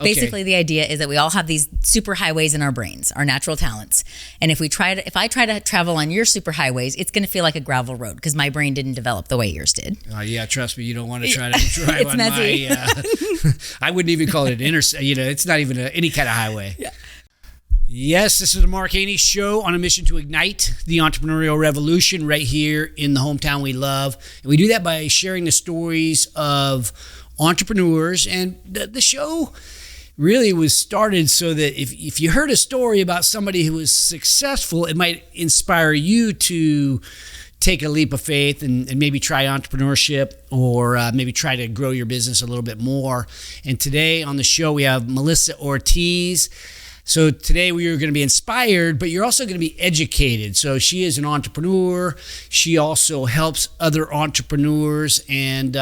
Okay. Basically, the idea is that we all have these super highways in our brains, our natural talents. And if I try to travel on your super highways, it's going to feel like a gravel road because my brain didn't develop the way yours did. Yeah, trust me, you don't want to try to drive It's on messy. my. I wouldn't even call it an it's not even any kind of highway. Yeah. Yes, this is the Mark Haney Show on a mission to ignite the entrepreneurial revolution right here in the hometown we love. And we do that by sharing the stories of entrepreneurs. And the show really was started so that if you heard a story about somebody who was successful, it might inspire you to take a leap of faith and maybe try entrepreneurship or maybe try to grow your business a little bit more. And today on the show, we have Melissa Ortiz. So today we are going to be inspired, but you're also going to be educated. So she is an entrepreneur. She also helps other entrepreneurs, and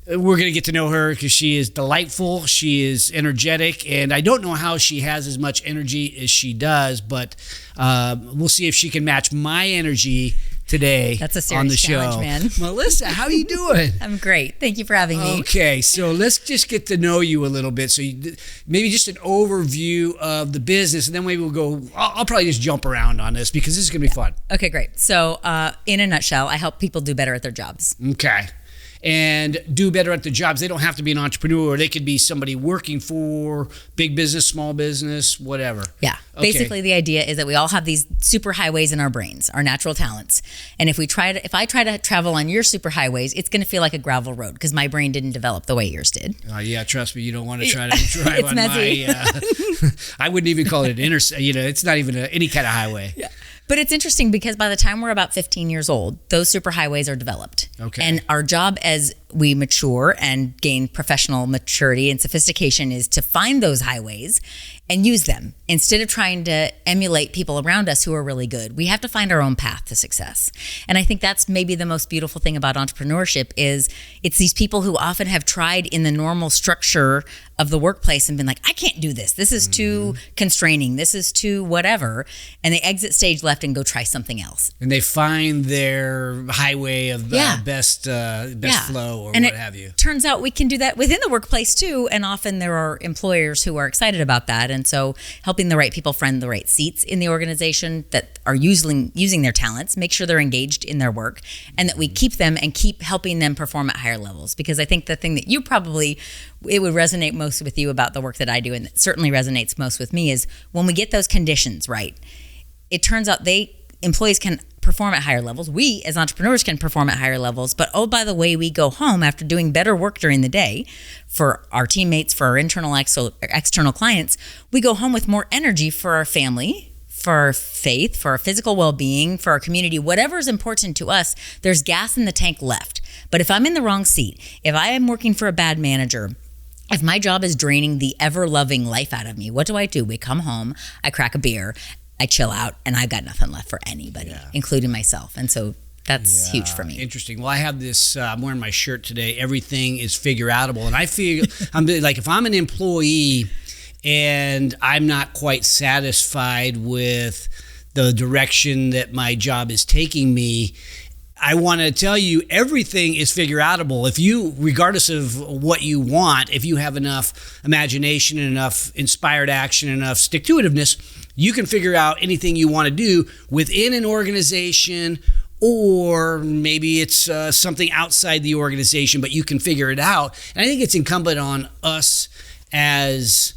we're going to get to know her because she is delightful. She is energetic, and I don't know how she has as much energy as she does, but we'll see if she can match my energy today. That's a serious on the challenge, show. man. Melissa, how are you doing? I'm great. Thank you for having me. Okay, so let's just get to know you a little bit. So maybe just an overview of the business, and then maybe we'll go. I'll probably just jump around on this because this is going to be fun. Okay, great. So in a nutshell, I help people do better at their jobs. Okay. And do better at the jobs. They don't have to be an entrepreneur. They could be somebody working for big business, small business, whatever. Yeah. Okay. Basically, the idea is that we all have these super highways in our brains, our natural talents. And if I try to travel on your super highways, it's going to feel like a gravel road because my brain didn't develop the way yours did. Yeah, trust me, you don't want to try to drive It's on messy. my. I wouldn't even call it an it's not even any kind of highway. Yeah. But it's interesting because by the time we're about 15 years old, those super highways are developed. Okay. And our job as we mature and gain professional maturity and sophistication is to find those highways and use them instead of trying to emulate people around us who are really good. We have to find our own path to success. And I think that's maybe the most beautiful thing about entrepreneurship is it's these people who often have tried in the normal structure of the workplace and been like, I can't do this. This is too constraining. This is too whatever. And they exit stage left and go try something else. And they find their highway of best flow or and what have you. Turns out we can do that within the workplace too. And often there are employers who are excited about that. And so helping the right people find the right seats in the organization that are using their talents, make sure they're engaged in their work, and that we keep them and keep helping them perform at higher levels. Because I think the thing that it would resonate most with you about the work that I do, and it certainly resonates most with me, is when we get those conditions right, it turns out employees can perform at higher levels. We as entrepreneurs can perform at higher levels, but oh, by the way, we go home after doing better work during the day for our teammates, for our internal external clients. We go home with more energy for our family, for our faith, for our physical well-being, for our community, whatever is important to us. There's gas in the tank left. But if I'm in the wrong seat, if I am working for a bad manager, if my job is draining the ever-loving life out of me, what do? We come home, I crack a beer, I chill out, and I've got nothing left for anybody, including myself. And so that's huge for me. Interesting. Well, I have this, I'm wearing my shirt today, everything is figure outable. And I feel, I'm like, if I'm an employee and I'm not quite satisfied with the direction that my job is taking me, I want to tell you, everything is figure outable. If you, regardless of what you want, if you have enough imagination and enough inspired action, enough stick-to-itiveness, you can figure out anything you want to do within an organization, or maybe it's something outside the organization, but you can figure it out. And I think it's incumbent on us as,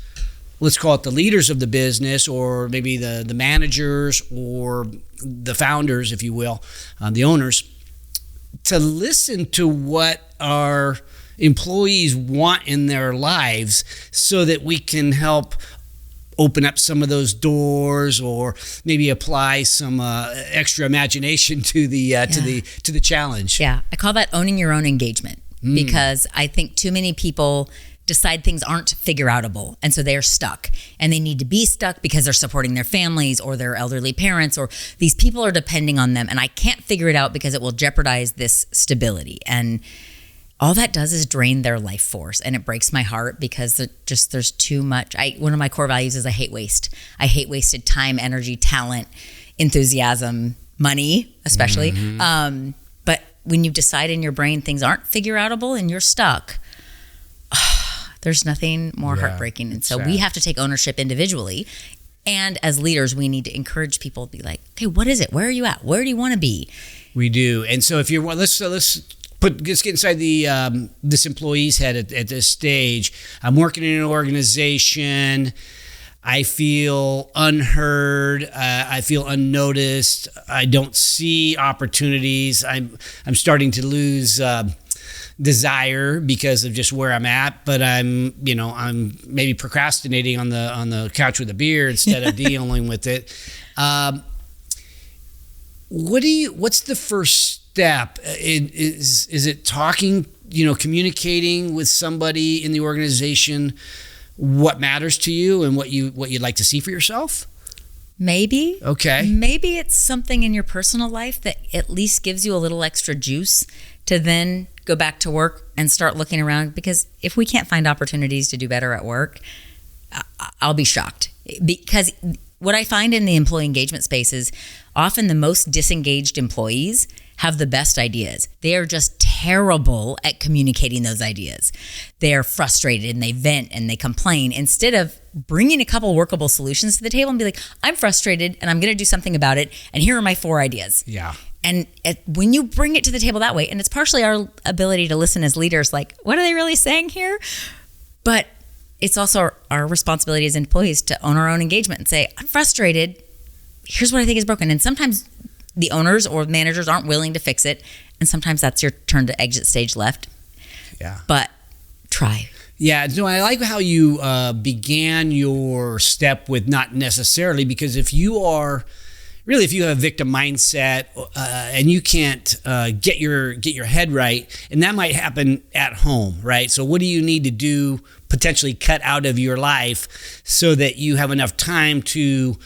let's call it the leaders of the business, or maybe the managers or the founders, if you will, the owners, to listen to what our employees want in their lives so that we can help open up some of those doors, or maybe apply some extra imagination to the challenge. Yeah, I call that owning your own engagement, because I think too many people decide things aren't figure outable, and so they're stuck, and they need to be stuck because they're supporting their families or their elderly parents, or these people are depending on them, and I can't figure it out because it will jeopardize this stability. And all that does is drain their life force, and it breaks my heart because there's too much. One of my core values is I hate waste. I hate wasted time, energy, talent, enthusiasm, money, especially. But when you decide in your brain things aren't figure outable and you're stuck, There's nothing more heartbreaking. And so we have to take ownership individually. And as leaders, we need to encourage people to be like, okay, what is it? Where are you at? Where do you want to be? We do. And so if you're, let's get inside this employee's head at this stage. I'm working in an organization. I feel unheard. I feel unnoticed. I don't see opportunities. I'm starting to lose desire because of just where I'm at. But I'm maybe procrastinating on the couch with a beer instead of dealing with it. What's the first step? Is it talking? Communicating with somebody in the organization what matters to you and what you'd like to see for yourself? Maybe. Okay. Maybe it's something in your personal life that at least gives you a little extra juice to then go back to work and start looking around. Because if we can't find opportunities to do better at work, I'll be shocked. Because what I find in the employee engagement space is often the most disengaged employees have the best ideas. They are just terrible at communicating those ideas. They are frustrated and they vent and they complain instead of bringing a couple workable solutions to the table and be like, I'm frustrated and I'm going to do something about it. And here are my 4 ideas. Yeah. And when you bring it to the table that way, and it's partially our ability to listen as leaders, like, what are they really saying here? But it's also our responsibility as employees to own our own engagement and say, I'm frustrated. Here's what I think is broken. And sometimes the owners or managers aren't willing to fix it. And sometimes that's your turn to exit stage left. Yeah. But try. Yeah. No, I like how you began your step with not necessarily, because if you have a victim mindset and you can't get your head right, and that might happen at home, right? So what do you need to do, potentially cut out of your life so that you have enough time to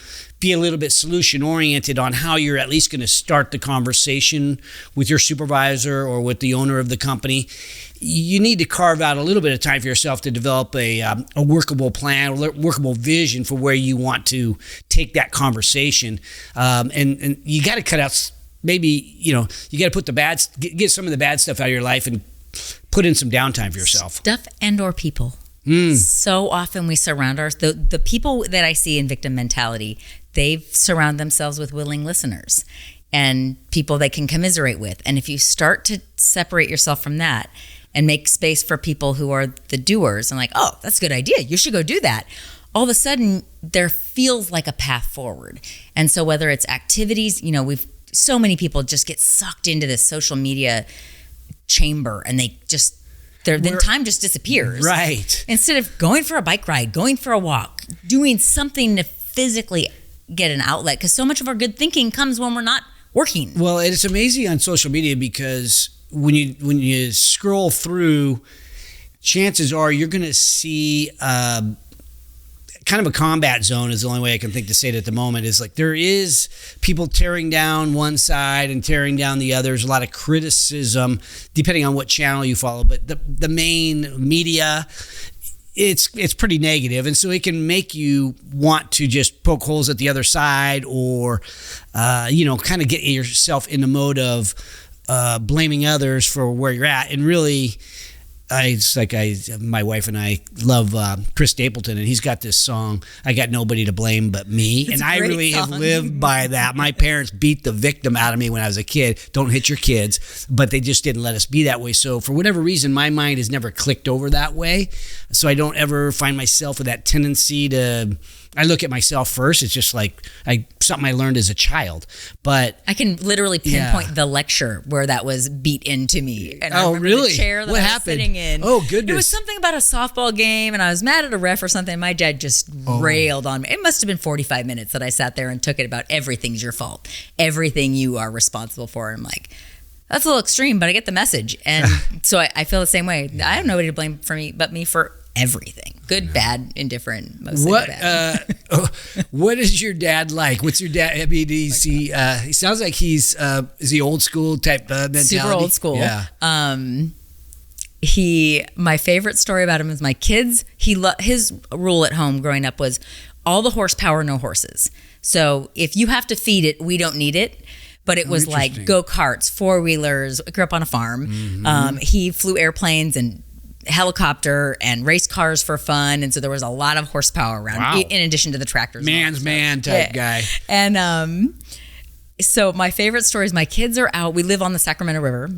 be a little bit solution oriented on how you're at least going to start the conversation with your supervisor or with the owner of the company? You need to carve out a little bit of time for yourself to develop a workable plan, workable vision for where you want to take that conversation. And you got to cut out, maybe, you got to put get some of the bad stuff out of your life and put in some downtime for yourself. Stuff and or people. So often we surround the people that I see in victim mentality, they surround themselves with willing listeners and people they can commiserate with. And if you start to separate yourself from that and make space for people who are the doers and like, oh, that's a good idea, you should go do that, all of a sudden there feels like a path forward. And so whether it's activities, so many people just get sucked into this social media chamber and then time just disappears. Right. Instead of going for a bike ride, going for a walk, doing something to physically get an outlet, because so much of our good thinking comes when we're not working. Well, it's amazing on social media because when you scroll through, chances are you're going to see kind of a combat zone is the only way I can think to say it at the moment. Is like there is people tearing down one side and tearing down the other. There's a lot of criticism depending on what channel you follow, but the main media, it's pretty negative, and so it can make you want to just poke holes at the other side or kind of get yourself in the mode of blaming others for where you're at. And really, my wife and I love Chris Stapleton, and he's got this song, I Got Nobody to Blame But Me. It's and I really have lived by that. My parents beat the victim out of me when I was a kid. Don't hit your kids, but they just didn't let us be that way. So for whatever reason, my mind has never clicked over that way. So I don't ever find myself with that tendency to, I look at myself first. It's just like something I learned as a child. But I can literally pinpoint the lecture where that was beat into me. And I remember really? The chair that what I was happened? Sitting in. Oh, goodness. It was something about a softball game, and I was mad at a ref or something. My dad just railed on me. It must have been 45 minutes that I sat there and took it about everything's your fault. Everything you are responsible for. And I'm like, that's a little extreme, but I get the message. And so I feel the same way. I have nobody to blame but me for everything. Good, bad, indifferent, mostly bad. What is your dad like? What's your dad? I mean, he sounds like is he old school type mentality? Super old school. Yeah. My favorite story about him is my kids. His rule at home growing up was all the horsepower, no horses. So if you have to feed it, we don't need it. But it was like go-karts, four-wheelers. I grew up on a farm. Mm-hmm. He flew airplanes and helicopter and race cars for fun, and so there was a lot of horsepower around. Wow. In addition to the tractors. Man's man type guy. And so my favorite story is my kids are out. We live on the Sacramento River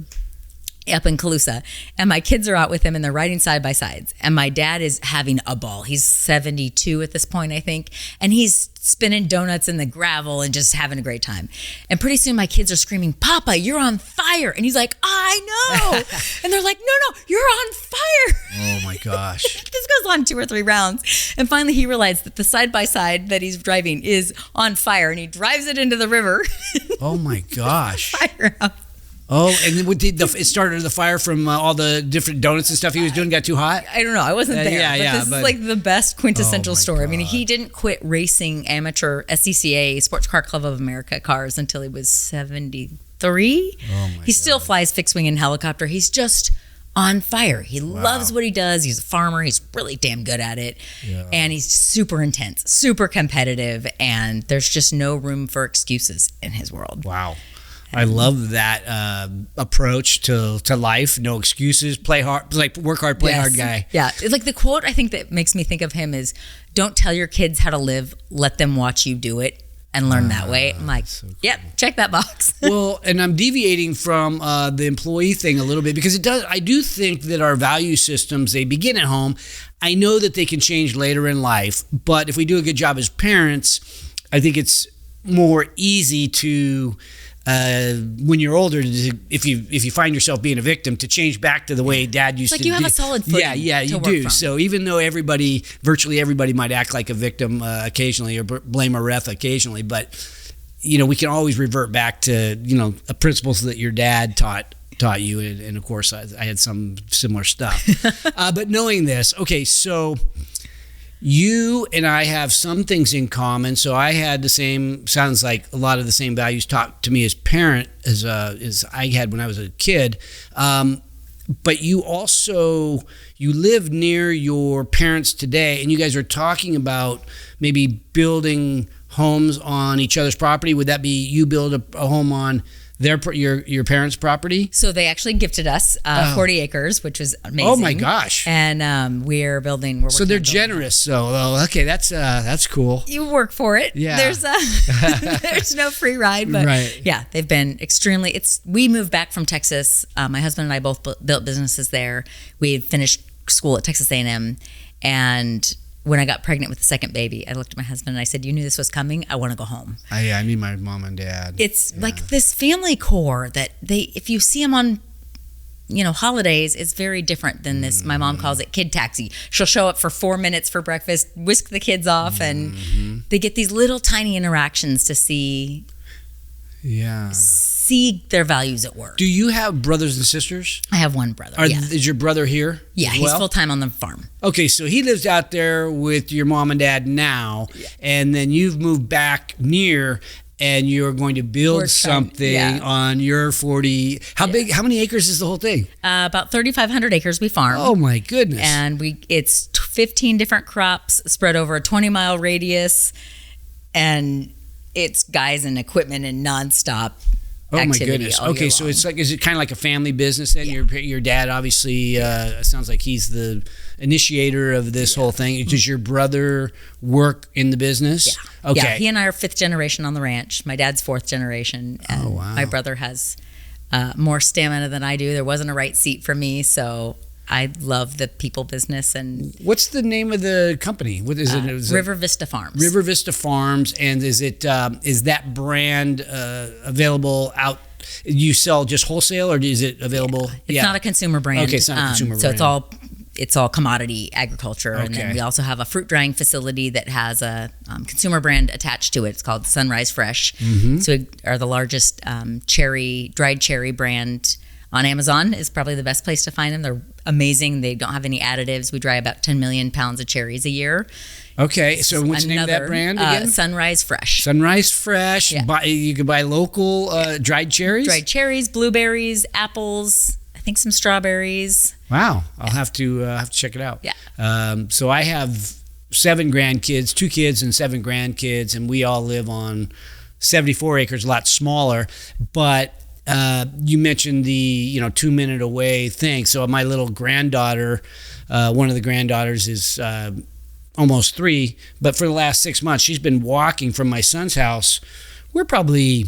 up in Calusa, and my kids are out with him and they're riding side by sides, and my dad is having a ball. He's 72 at this point, I think, and he's spinning donuts in the gravel and just having a great time. And pretty soon my kids are screaming, "Papa, you're on fire!" And he's like, "I know." And they're like, no, you're on fire. Oh my gosh. This goes on 2 or 3 rounds, and finally he realized that the side by side that he's driving is on fire, and he drives it into the river. Oh my gosh. Fire up. Oh, and it started the fire from all the different donuts and stuff he was doing got too hot? I don't know. I wasn't there. This is like the best quintessential story. God. I mean, he didn't quit racing amateur SCCA, Sports Car Club of America cars until he was 73. He still flies fixed wing and helicopter. He's just on fire. He loves what he does. He's a farmer. He's really damn good at it. Yeah. And he's super intense, super competitive, and there's just no room for excuses in his world. Wow. I love that approach to life. No excuses. Play hard. Like work hard, play hard guy. Yeah. It's like the quote I think that makes me think of him is, "Don't tell your kids how to live. Let them watch you do it and learn that way." I'm like, so cool. Yep, check that box. Well, and I'm deviating from the employee thing a little bit because I do think that our value systems, they begin at home. I know that they can change later in life, but if we do a good job as parents, I think it's more easy to when you're older, if you find yourself being a victim, to change back to the way Dad used to. It's like you have a solid footing. Yeah, you do. From. So even though virtually everybody might act like a victim occasionally or blame or wrath occasionally, but we can always revert back to principles that your dad taught you, and of course I had some similar stuff. But knowing this, okay, so. You and I have some things in common. So I had sounds like a lot of the same values taught to me as parent as I had when I was a kid. But you live near your parents today, and you guys are talking about maybe building homes on each other's property. Would that be you build a home on your parents' property? So they actually gifted us 40 acres, which was amazing. Oh my gosh! And we're building. So they're generous. So okay, that's cool. You work for it. Yeah. There's no free ride, but right. Yeah, they've been extremely. We moved back from Texas. My husband and I both built businesses there. We had finished school at Texas A&M, and when I got pregnant with the second baby, I looked at my husband and I said, "You knew this was coming. I want to go home." I mean, my mom and dad. It's like this family core that if you see them on, holidays, it's very different than this. My mom calls it kid taxi. She'll show up for 4 minutes for breakfast, whisk the kids off, and they get these little tiny interactions to see their values at work. Do you have brothers and sisters? I have one brother. Is your brother here? Yeah, he's full-time on the farm. Okay, so he lives out there with your mom and dad now, and then you've moved back near, and you're going to build something on your 40. How big? How many acres is the whole thing? About 3,500 acres we farm. Oh my goodness! And it's 15 different crops spread over a 20-mile radius, and it's guys and equipment and nonstop. Oh my goodness! Okay, so is it kind of like a family business then? Yeah. Your dad obviously sounds like he's the initiator of this whole thing. Does your brother work in the business? Yeah. Okay. Yeah, he and I are 5th generation on the ranch. My dad's 4th generation, and my brother has more stamina than I do. There wasn't a right seat for me, so I love the people business. And what's the name of the company? What is it? River Vista Farms. River Vista Farms, and is that brand available out? You sell just wholesale, or is it available? It's not a consumer brand. Okay, it's not a consumer brand. So it's all commodity agriculture, and then we also have a fruit drying facility that has a consumer brand attached to it. It's called Sunrise Fresh. Mm-hmm. So we are the largest dried cherry brand on Amazon. Is probably the best place to find them. They're amazing. They don't have any additives. We dry about 10 million pounds of cherries a year. Okay, so what's the name of that brand again? Sunrise Fresh. Sunrise Fresh. Yeah. You can buy local dried cherries? Dried cherries, blueberries, apples, I think some strawberries. Wow, I'll have to check it out. Yeah. So I have 7 grandkids, 2 kids and 7 grandkids, and we all live on 74 acres, a lot smaller, but you mentioned the 2-minute away thing. So my little granddaughter, one of the granddaughters is almost 3, but for the last 6 months she's been walking from my son's house. We're probably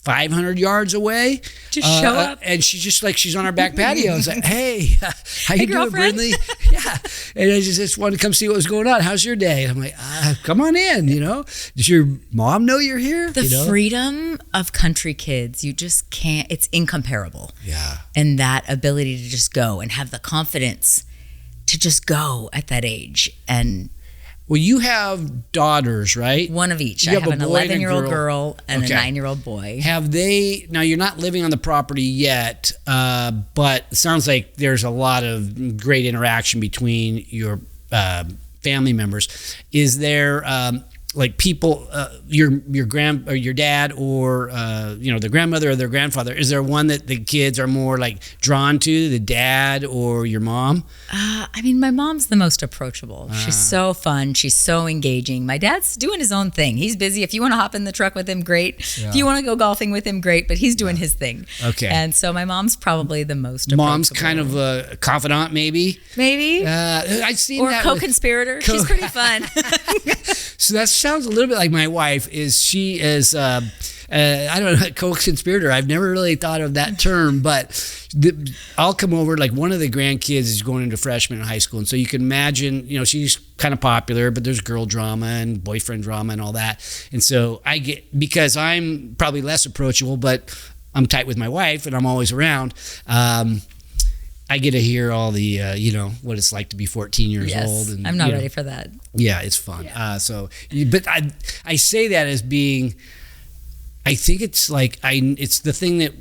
500 yards away. Just show up. And she's just like, she's on our back patio. It's like, hey, how you doing, Brindley? Yeah. And I just wanted to come see what was going on. How's your day? And I'm like, come on in, Does your mom know you're here? The freedom of country kids, you just can't, it's incomparable. Yeah. And that ability to just go and have the confidence to just go at that age. And well, you have daughters, right? One of each. I have an 11-year-old girl and a 9-year-old boy. Have they, now you're not living on the property yet, but it sounds like there's a lot of great interaction between your family members. Is there like people, your dad or the grandmother or their grandfather? Is there one that the kids are more like drawn to, the dad or your mom? My mom's the most approachable. She's so fun. She's so engaging. My dad's doing his own thing. He's busy. If you want to hop in the truck with him, great. Yeah. If you want to go golfing with him, great. But he's doing his thing. Okay. And so my mom's probably the most approachable. Mom's kind of a confidant, maybe. I've seen that. Or co-conspirator. She's pretty fun. So that sounds a little bit like my wife. She is I don't know, co-conspirator. I've never really thought of that term, but I'll come over, like one of the grandkids is going into freshman in high school. And so you can imagine, she's kind of popular, but there's girl drama and boyfriend drama and all that. And so because I'm probably less approachable, but I'm tight with my wife and I'm always around. I get to hear all the, what it's like to be 14 years old. And, I'm not ready for that. Yeah, it's fun. Yeah. But I say that as being, I think it's like, it's the thing that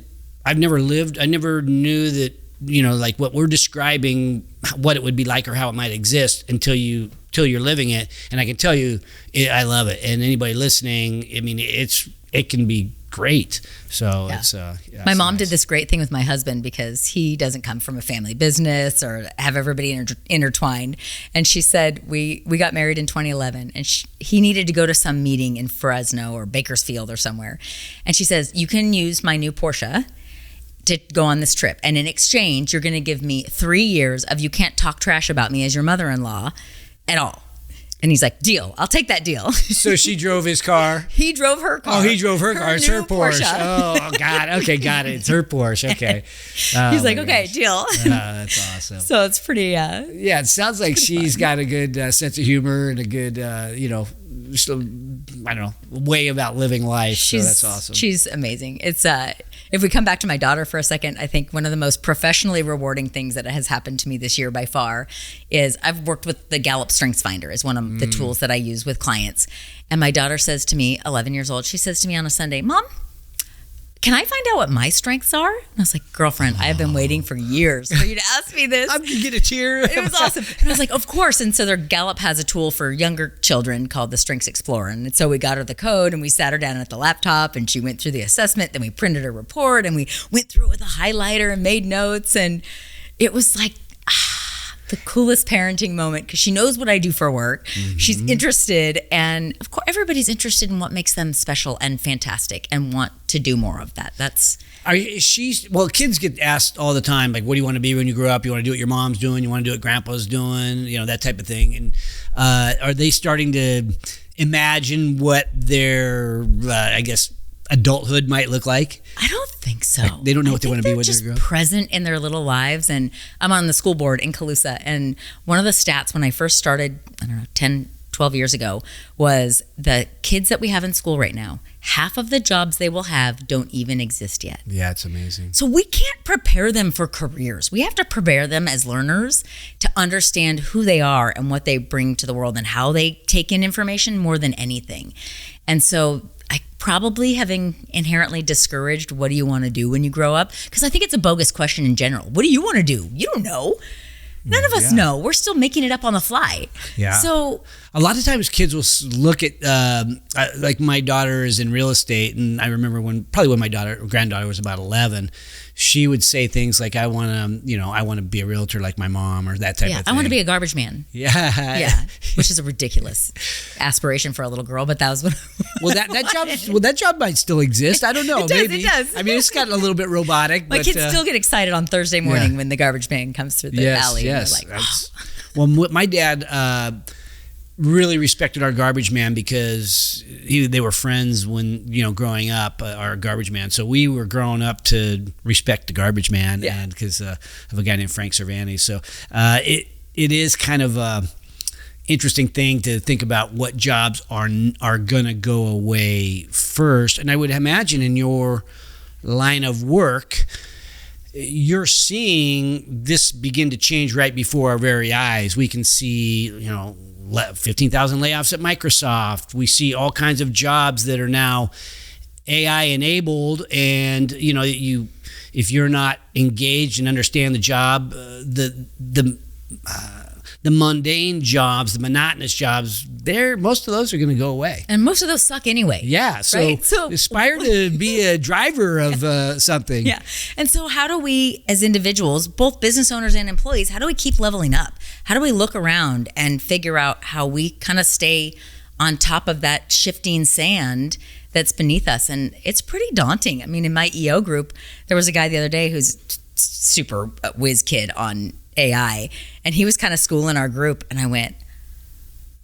I've never lived. I never knew that, like what we're describing, what it would be like or how it might exist until you're living it. And I can tell you, I love it. And anybody listening, it can be great. So it's my mom did this great thing with my husband because he doesn't come from a family business or have everybody intertwined. And she said we got married in 2011 and he needed to go to some meeting in Fresno or Bakersfield or somewhere. And she says, you can use my new Porsche to go on this trip. And in exchange, you're going to give me 3 years of you can't talk trash about me as your mother-in-law at all. And he's like, deal. I'll take that deal. So she drove his car? He drove her car. Oh, he drove her car. It's her Porsche. Oh, God. Okay, got it. It's her Porsche. Okay. He's like, okay, deal. That's awesome. So it's pretty... yeah, it sounds like she's got a good sense of humor and a good, just a, I don't know, way about living life. So that's awesome. She's amazing. It's... If we come back to my daughter for a second, I think one of the most professionally rewarding things that has happened to me this year by far is I've worked with the Gallup Strengths Finder as one of the tools that I use with clients. And my daughter says to me, 11 years old, she says to me on a Sunday, Mom, can I find out what my strengths are? And I was like, girlfriend, I have been waiting for years for you to ask me this. I'm going to get a tear. It was awesome. And I was like, of course. And so Gallup has a tool for younger children called the Strengths Explorer. And so we got her the code and we sat her down at the laptop and she went through the assessment. Then we printed her report and we went through it with a highlighter and made notes. And it was like, the coolest parenting moment because she knows what I do for work. Mm-hmm. She's interested, and of course, everybody's interested in what makes them special and fantastic, and want to do more of that. Kids get asked all the time, like, what do you want to be when you grow up? You want to do what your mom's doing? You want to do what grandpa's doing? That type of thing. And are they starting to imagine what their, adulthood might look like? I don't think so. Like, they don't know what they want to be when they're grown up. Present in their little lives. And I'm on the school board in Calusa. And one of the stats when I first started, 10, 12 years ago, was the kids that we have in school right now, half of the jobs they will have don't even exist yet. Yeah, it's amazing. So we can't prepare them for careers. We have to prepare them as learners to understand who they are and what they bring to the world and how they take in information more than anything. And so I probably having inherently discouraged what do you want to do when you grow up? Because I think it's a bogus question in general. What do you want to do? You don't know. None of us know. We're still making it up on the fly. Yeah. So a lot of times kids will look at, like my daughter is in real estate, and I remember when my granddaughter was about 11, she would say things like, I want to be a realtor like my mom, or that type of thing. I want to be a garbage man. Yeah. Which is a ridiculous aspiration for a little girl, but that was what that job might still exist. I don't know. It does. I mean, it's gotten a little bit robotic. My kids still get excited on Thursday morning when the garbage man comes through the alley. Yes. And they're like, well, my dad really respected our garbage man because they were friends when, growing up, our garbage man. So we were growing up to respect the garbage man, and because of a guy named Frank Cervantes. So it is kind of a interesting thing to think about what jobs are going to go away first. And I would imagine in your line of work, you're seeing this begin to change right before our very eyes. We can see, 15,000 layoffs at Microsoft. We see all kinds of jobs that are now AI enabled, and if you're not engaged and understand the job, the mundane jobs, the monotonous jobs, most of those are going to go away. And most of those suck anyway. Yeah. So aspire to be a driver of something. Yeah. And so how do we, as individuals, both business owners and employees, how do we keep leveling up? How do we look around and figure out how we kind of stay on top of that shifting sand that's beneath us? And it's pretty daunting. I mean, in my EO group, there was a guy the other day who's super whiz kid on AI, and he was kind of schooling our group, and I went,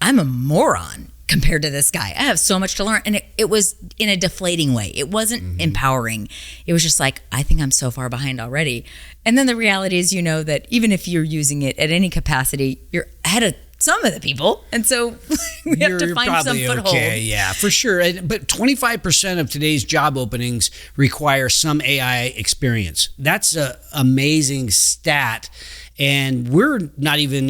I'm a moron compared to this guy. I have so much to learn. And it was in a deflating way. It wasn't empowering. It was just like, I think I'm so far behind already. And then the reality is, that even if you're using it at any capacity, you're ahead of some of the people. And so we have to find some foothold. Okay, yeah, for sure. But 25% of today's job openings require some AI experience. That's an amazing stat. And we're not even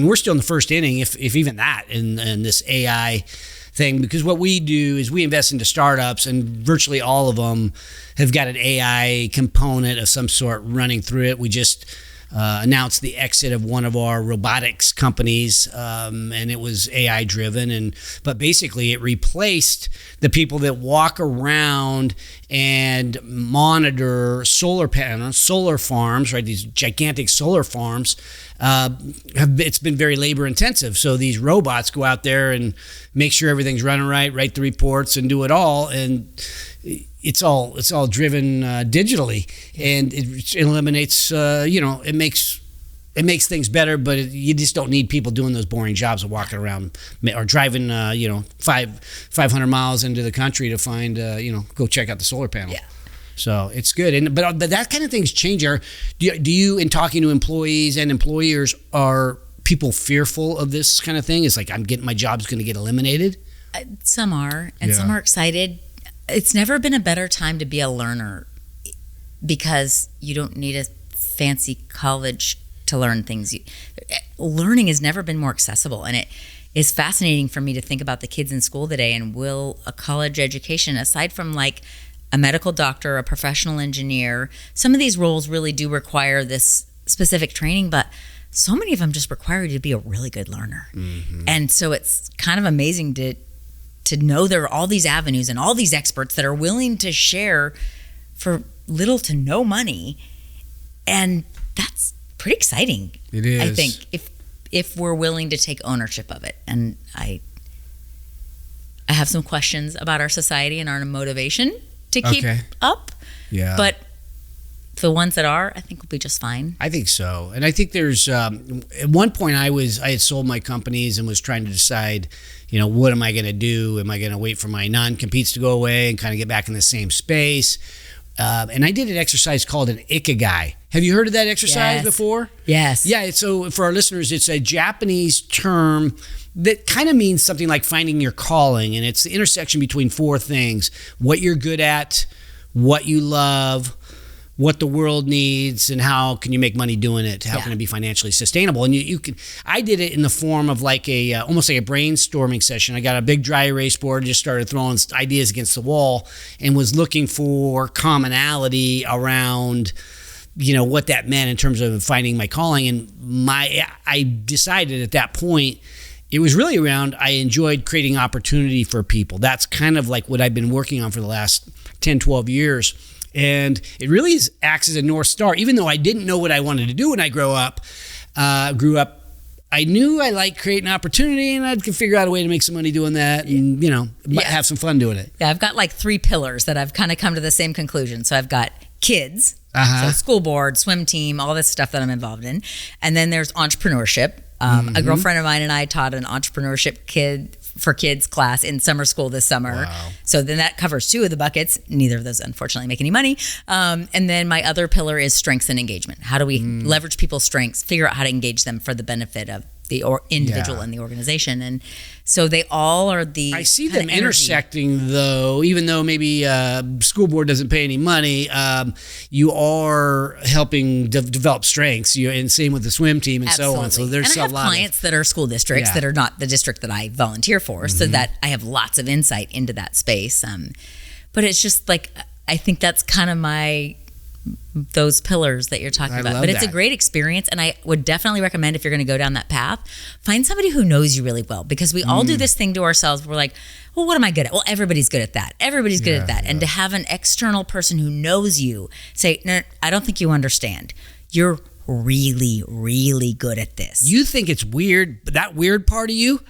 we're still in the first inning, if even that, in this AI thing, because what we do is we invest into startups, and virtually all of them have got an AI component of some sort running through it. We just announced the exit of one of our robotics companies, and it was AI driven, but basically it replaced the people that walk around and monitor solar farms, right? These gigantic solar farms. It's been very labor intensive. So these robots go out there and make sure everything's running right, write the reports, and do it all. And it's all driven digitally, and it eliminates. It makes things better, but you just don't need people doing those boring jobs of walking around or driving 500 miles into the country to find go check out the solar panel. Yeah. So it's good, but that kind of things change. Do you, in talking to employees and employers, are people fearful of this kind of thing? It's like, my job's going to get eliminated. Some are, and some are excited. It's never been a better time to be a learner, because you don't need a fancy college to learn things. Learning has never been more accessible, and it is fascinating for me to think about the kids in school today, and will a college education, aside from like a medical doctor, a professional engineer, some of these roles really do require this specific training, but so many of them just require you to be a really good learner. And so it's kind of amazing to know there are all these avenues and all these experts that are willing to share for little to no money, and that's pretty exciting. It is. I think if we're willing to take ownership of it. And I have some questions about our society and our motivation to keep up. Yeah. But the ones that are, I think will be just fine. I think so. And I think there's at one point I had sold my companies and was trying to decide, what am I going to do? Am I going to wait for my non-competes to go away and kind of get back in the same space? And I did an exercise called an Ikigai. Have you heard of that exercise before? Yes. Yeah. So for our listeners, it's a Japanese term that kind of means something like finding your calling. And it's the intersection between four things: what you're good at, what you love, what the world needs, and how can you make money doing it? How can it be financially sustainable? And you can. I did it in the form of like almost like a brainstorming session. I got a big dry erase board, just started throwing ideas against the wall, and was looking for commonality around, what that meant in terms of finding my calling. And I decided at that point, it was really around, I enjoyed creating opportunity for people. That's kind of like what I've been working on for the last 10, 12 years. And it really acts as a North Star. Even though I didn't know what I wanted to do when I grew up, I knew I liked creating opportunity, and I could figure out a way to make some money doing that and, have some fun doing it. Yeah, I've got like 3 pillars that I've kind of come to the same conclusion. So I've got kids, so school board, swim team, all this stuff that I'm involved in. And then there's entrepreneurship. A girlfriend of mine and I taught an entrepreneurship for kids class in summer school this summer. Wow. So then that covers 2 of the buckets. Neither of those unfortunately make any money. And then my other pillar is strengths and engagement. How do we leverage people's strengths, figure out how to engage them for the benefit of the individual and the organization? And so they all are the I see them intersecting, though, even though maybe school board doesn't pay any money, you are helping develop strengths, and same with the swim team and so on. So there's and I have clients that are school districts that are not the district that I volunteer for, so that I have lots of insight into that space. But it's just like, I think that's kind of those pillars that you're talking about. But it's a great experience, and I would definitely recommend, if you're going to go down that path, find somebody who knows you really well, because we all do this thing to ourselves. We're like, well, what am I good at? Well, everybody's good at that. Everybody's good at that. And to have an external person who knows you say, no, I don't think you understand. You're really, really good at this. You think it's weird, but that weird part of you,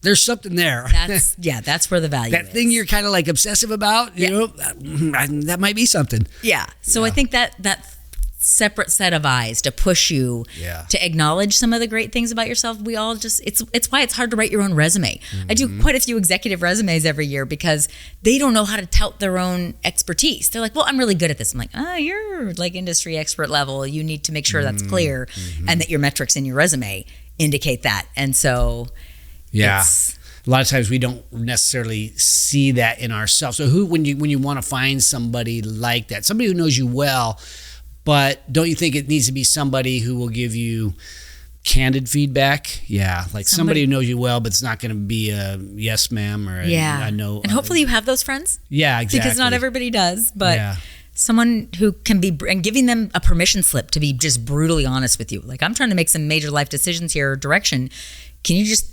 there's something there. That's where the value is. That thing you're kind of like obsessive about, that might be something. Yeah. So I think that separate set of eyes to push you to acknowledge some of the great things about yourself. We all it's why it's hard to write your own resume. I do quite a few executive resumes every year because they don't know how to tout their own expertise. They're like, well, I'm really good at this. I'm like, you're like industry expert level. You need to make sure that's clear and that your metrics in your resume indicate that. And so a lot of times we don't necessarily see that in ourselves. So when you want to find somebody like that, somebody who knows you well, but don't you think it needs to be somebody who will give you candid feedback? Yeah, like somebody who knows you well, but it's not going to be a yes, ma'am, or a no. And hopefully you have those friends. Yeah, exactly. Because not everybody does, but someone who can be, and giving them a permission slip to be just brutally honest with you. Like, I'm trying to make some major life decisions here, or direction. Can you just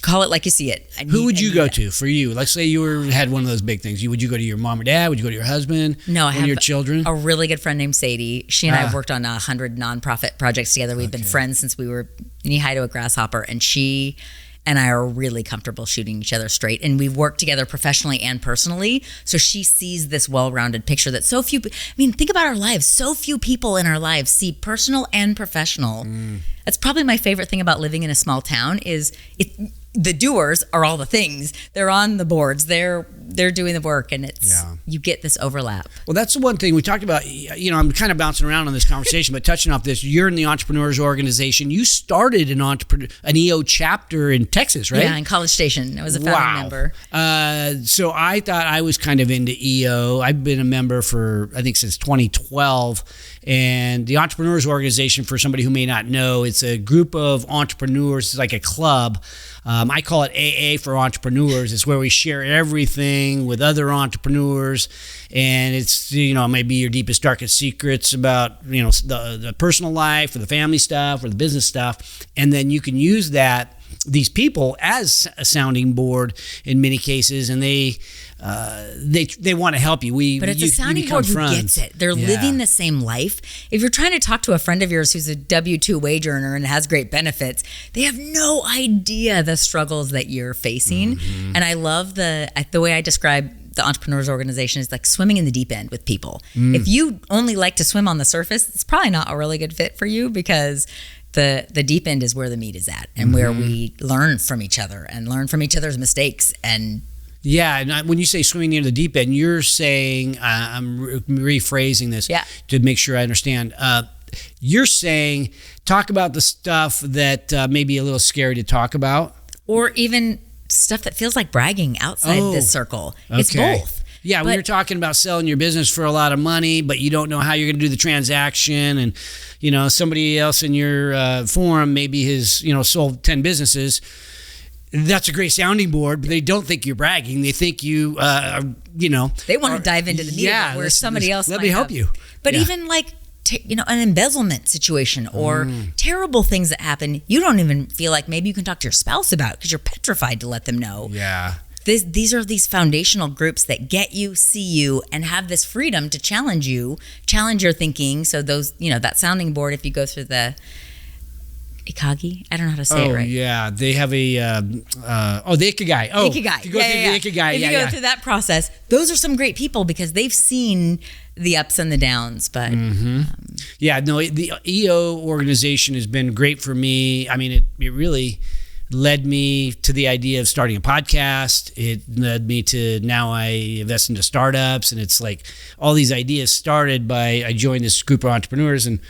call it like you see it? Who would you go to for you? Let's say you had one of those big things. Would you go to your mom or dad? Would you go to your husband? No, I have your children. A really good friend named Sadie. She and I have worked on 100 nonprofit projects together. We've been friends since we were knee-high to a grasshopper, and she and I are really comfortable shooting each other straight. And we've worked together professionally and personally. So she sees this well-rounded picture that so few, think about our lives. So few people in our lives see personal and professional. That's probably my favorite thing about living in a small town is the doers are all the things. They're on the boards. They're doing the work, and you get this overlap. Well, that's the one thing we talked about. I'm kind of bouncing around on this conversation, but touching off this, you're in the Entrepreneurs Organization. You started an EO chapter in Texas, right? Yeah, in College Station. I was a founding member. So I thought I was kind of into EO. I've been a member for, I think, since 2012. And the Entrepreneurs Organization, for somebody who may not know, it's a group of entrepreneurs. It's like a club. I call it AA for entrepreneurs. It's where we share everything with other entrepreneurs, and it's maybe your deepest, darkest secrets about the personal life or the family stuff or the business stuff, and then you can use these people as a sounding board in many cases, and they want to help you. But it's a sounding board who gets it. They're living the same life. If you're trying to talk to a friend of yours who's a W-2 wage earner and has great benefits, they have no idea the struggles that you're facing. And I love the way I describe the Entrepreneurs Organization is like swimming in the deep end with people. If you only like to swim on the surface, it's probably not a really good fit for you, because the deep end is where the meat is at, and where we learn from each other and learn from each other's mistakes. And and when you say swimming near the deep end, you're saying, I'm rephrasing this to make sure I understand. You're saying talk about the stuff that may be a little scary to talk about, or even stuff that feels like bragging outside this circle. Okay. It's both. Yeah, when you're talking about selling your business for a lot of money, but you don't know how you're going to do the transaction, and somebody else in your forum maybe has sold 10 businesses. That's a great sounding board, but they don't think you're bragging. They think you, they want to dive into the meat where somebody else. Let me help you. But even like an embezzlement situation or terrible things that happen, you don't even feel like maybe you can talk to your spouse about because you're petrified to let them know. Yeah. These are these foundational groups that get you, see you, and have this freedom to challenge your thinking. So those, that sounding board, if you go through the Ikigai, I don't know how to say it right. Oh, yeah. They have a, the Ikigai. Oh, Ikigai. If you go through the Ikigai, If you go through that process, those are some great people because they've seen the ups and the downs. But the EO organization has been great for me. I mean, it really led me to the idea of starting a podcast. It led me to now I invest into startups, and it's like all these ideas started by I joined this group of entrepreneurs and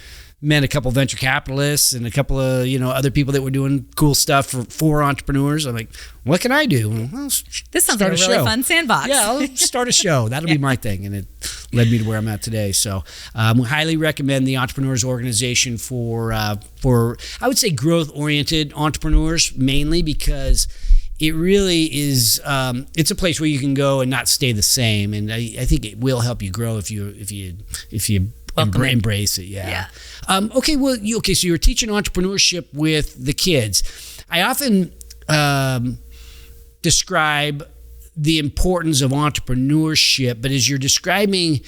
met a couple of venture capitalists and a couple of other people that were doing cool stuff for entrepreneurs. I'm like, what can I do? Well, this sounds like a really fun sandbox. Yeah, I'll start a show. That'll be my thing, and it led me to where I'm at today. So, we highly recommend the Entrepreneurs Organization for I would say growth-oriented entrepreneurs, mainly because it really is. It's a place where you can go and not stay the same, and I think it will help you grow if you embrace it. Yeah. Okay. Well, so you're teaching entrepreneurship with the kids. I often describe the importance of entrepreneurship, but as you're describing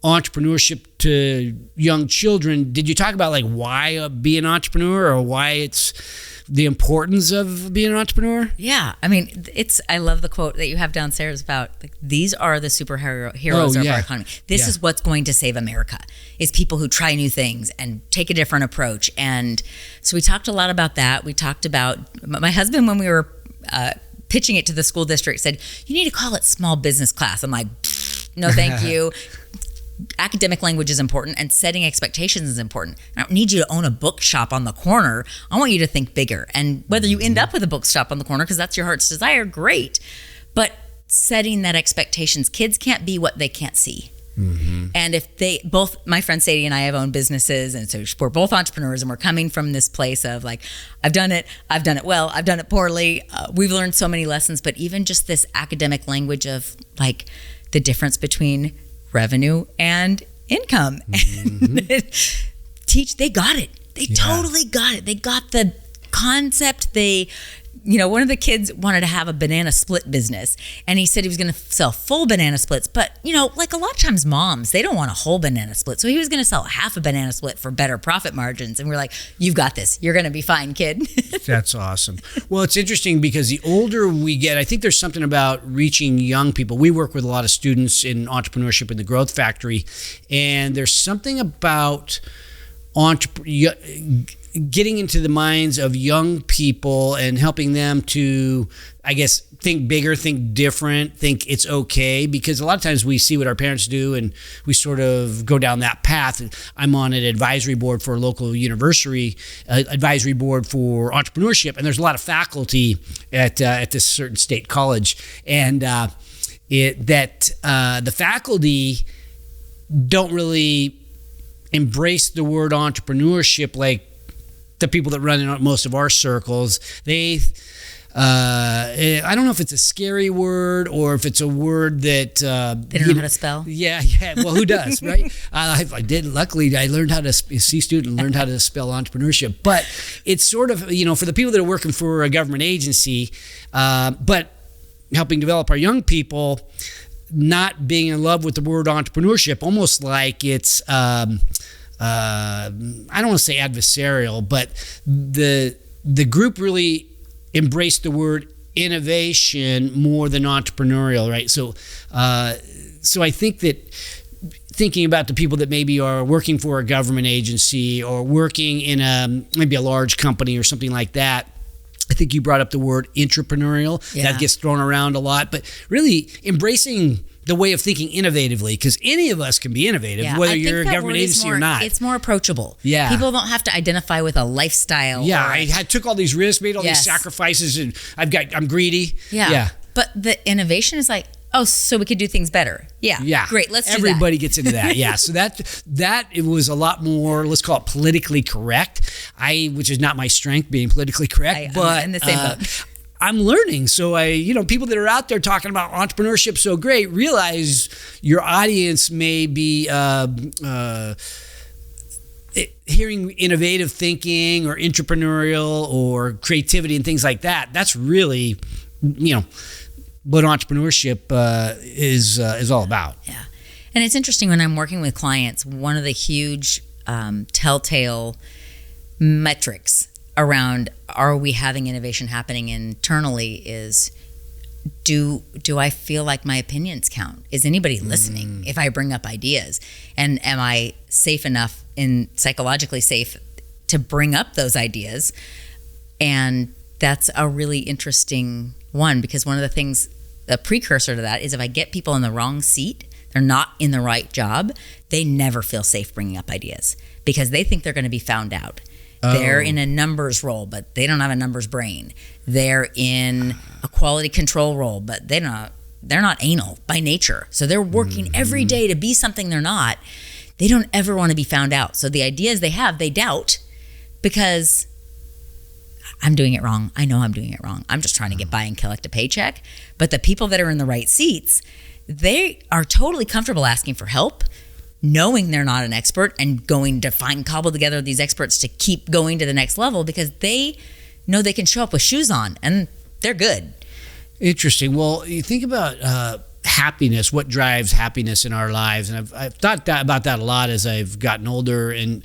entrepreneurship to young children, did you talk about like why be an entrepreneur or why it's the importance of being an entrepreneur? Yeah. I mean, I love the quote that you have downstairs about like, these are the heroes of our economy. This is what's going to save America is people who try new things and take a different approach. And so we talked a lot about that. We talked about my husband, when we were pitching it to the school district, said, you need to call it small business class. I'm like, no, thank you. Academic language is important and setting expectations is important. I don't need you to own a bookshop on the corner. I want you to think bigger. And whether you end up with a bookshop on the corner because that's your heart's desire, great. But setting that expectations, kids can't be what they can't see. Mm-hmm. And if my friend Sadie and I have owned businesses, and so we're both entrepreneurs, and we're coming from this place of like, I've done it well, I've done it poorly. We've learned so many lessons, but even just this academic language of like the difference between revenue and income. Mm-hmm. They got it. They totally got it. They got the concept. One of the kids wanted to have a banana split business, and he said he was going to sell full banana splits. But, like a lot of times moms, they don't want a whole banana split. So he was going to sell half a banana split for better profit margins. And we're like, you've got this. You're going to be fine, kid. That's awesome. Well, it's interesting because the older we get, I think there's something about reaching young people. We work with a lot of students in entrepreneurship in the Growth Factory, and there's something about getting into the minds of young people and helping them to, I guess, think bigger, think different, think it's okay. Because a lot of times we see what our parents do and we sort of go down that path. I'm on an advisory board for a local university, advisory board for entrepreneurship, and there's a lot of faculty at this certain state college. And the faculty don't really embrace the word entrepreneurship like the people that run in most of our circles. I don't know if it's a scary word or if it's a word that they don't know how to spell. Yeah. Well, who does, right? I did. Luckily, I learned how to learned how to spell entrepreneurship. But it's sort of for the people that are working for a government agency, but helping develop our young people, not being in love with the word entrepreneurship, almost like it's. I don't want to say adversarial, but the group really embraced the word innovation more than entrepreneurial, right? So I think that thinking about the people that maybe are working for a government agency or working in maybe a large company or something like that, I think you brought up the word intrapreneurial. Yeah. That gets thrown around a lot, but really embracing the way of thinking innovatively, because any of us can be innovative, whether you're a government agency or not. It's more approachable. Yeah. People don't have to identify with a lifestyle. Yeah, I took all these risks, made all these sacrifices, and I'm greedy. Yeah. But the innovation is like, oh, so we could do things better. Yeah. Great, let's do that. Everybody gets into that. Yeah. So that it was a lot more, let's call it politically correct. Which is not my strength, being politically correct. I'm in the same boat. I'm learning. So people that are out there talking about entrepreneurship so great, realize your audience may be hearing innovative thinking or entrepreneurial or creativity and things like that, that's really, what entrepreneurship is all about. Yeah. And it's interesting when I'm working with clients, one of the huge telltale metrics around are we having innovation happening internally is do I feel like my opinions count? Is anybody listening if I bring up ideas? And am I safe enough psychologically safe to bring up those ideas? And that's a really interesting one, because one of the things, the precursor to that is if I get people in the wrong seat, they're not in the right job, they never feel safe bringing up ideas because they think they're going to be found out. They're in a numbers role, but they don't have a numbers brain. They're in a quality control role, but they're not anal by nature. So they're working every day to be something they're not. They don't ever want to be found out. So the ideas they have, they doubt because I'm doing it wrong. I know I'm doing it wrong. I'm just trying to get by and collect a paycheck. But the people that are in the right seats, they are totally comfortable asking for help, knowing they're not an expert and going to cobble together these experts to keep going to the next level because they know they can show up with shoes on and they're good. Interesting. Well, you think about happiness, what drives happiness in our lives. And I've thought about that a lot as I've gotten older, and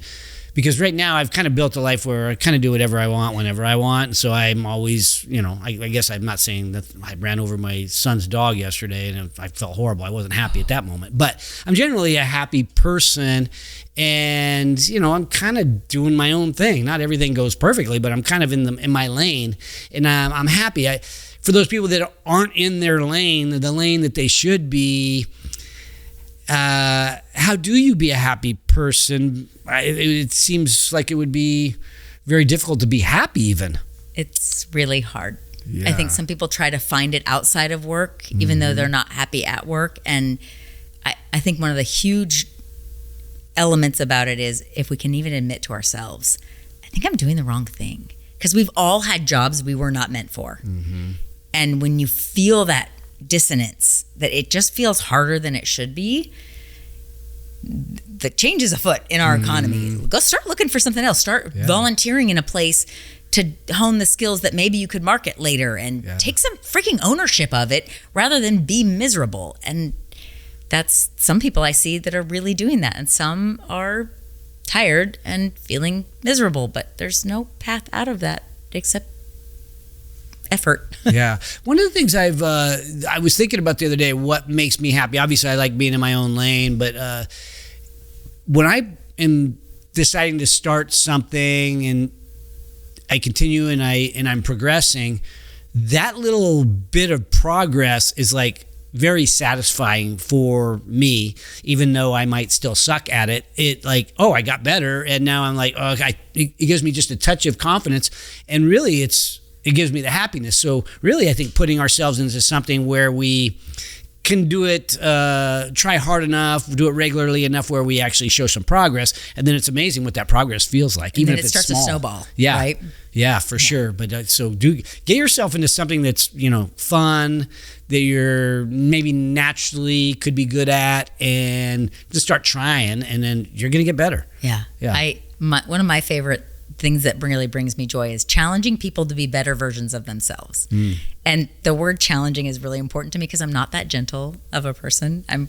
because right now I've kind of built a life where I kind of do whatever I want whenever I want. And so I'm always, I guess I'm not saying that I ran over my son's dog yesterday and I felt horrible. I wasn't happy at that moment. But I'm generally a happy person, and, I'm kind of doing my own thing. Not everything goes perfectly, but I'm kind of in my lane, and I'm happy. For those people that aren't in their lane, the lane that they should be, how do you be a happy person? It seems like it would be very difficult to be happy even. It's really hard. Yeah. I think some people try to find it outside of work, even though they're not happy at work. And I think one of the huge elements about it is if we can even admit to ourselves, I think I'm doing the wrong thing. Because we've all had jobs we were not meant for. Mm-hmm. And when you feel that dissonance, that it just feels harder than it should be, the change is afoot in our economy. Go start looking for something else. Start volunteering in a place to hone the skills that maybe you could market later, and take some freaking ownership of it rather than be miserable. And that's some people I see that are really doing that, and some are tired and feeling miserable, but there's no path out of that except effort. Yeah. One of the things I was thinking about the other day, what makes me happy. Obviously, I like being in my own lane, but when I am deciding to start something and I continue and I'm progressing, that little bit of progress is like very satisfying for me, even though I might still suck at it. It like, I got better, and now I'm like, it gives me just a touch of confidence, and really it gives me the happiness. So really, I think putting ourselves into something where we can do it, try hard enough, do it regularly enough where we actually show some progress, and then it's amazing what that progress feels like, even if it's small. It starts to snowball. Yeah, right? Yeah, for sure. But so get yourself into something that's fun, that you're maybe naturally could be good at, and just start trying, and then you're gonna get better. Yeah. One of my favorite things that really brings me joy is challenging people to be better versions of themselves. And the word challenging is really important to me because I'm not that gentle of a person. I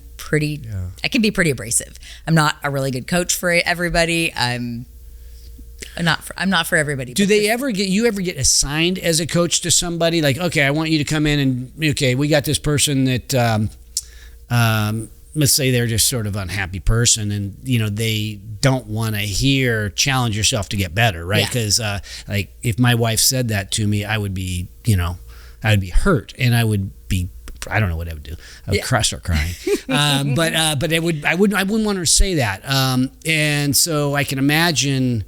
can be pretty abrasive. I'm not a really good coach for everybody. I'm not for everybody. Do you ever get assigned as a coach to somebody? Like, okay, I want you to come in and, okay, we got this person that, let's say they're just sort of unhappy person, and they don't want to hear challenge yourself to get better, right? Because like if my wife said that to me, I would be hurt, and I don't know what I would do. I would start crying. But I wouldn't want her to say that. And so I can imagine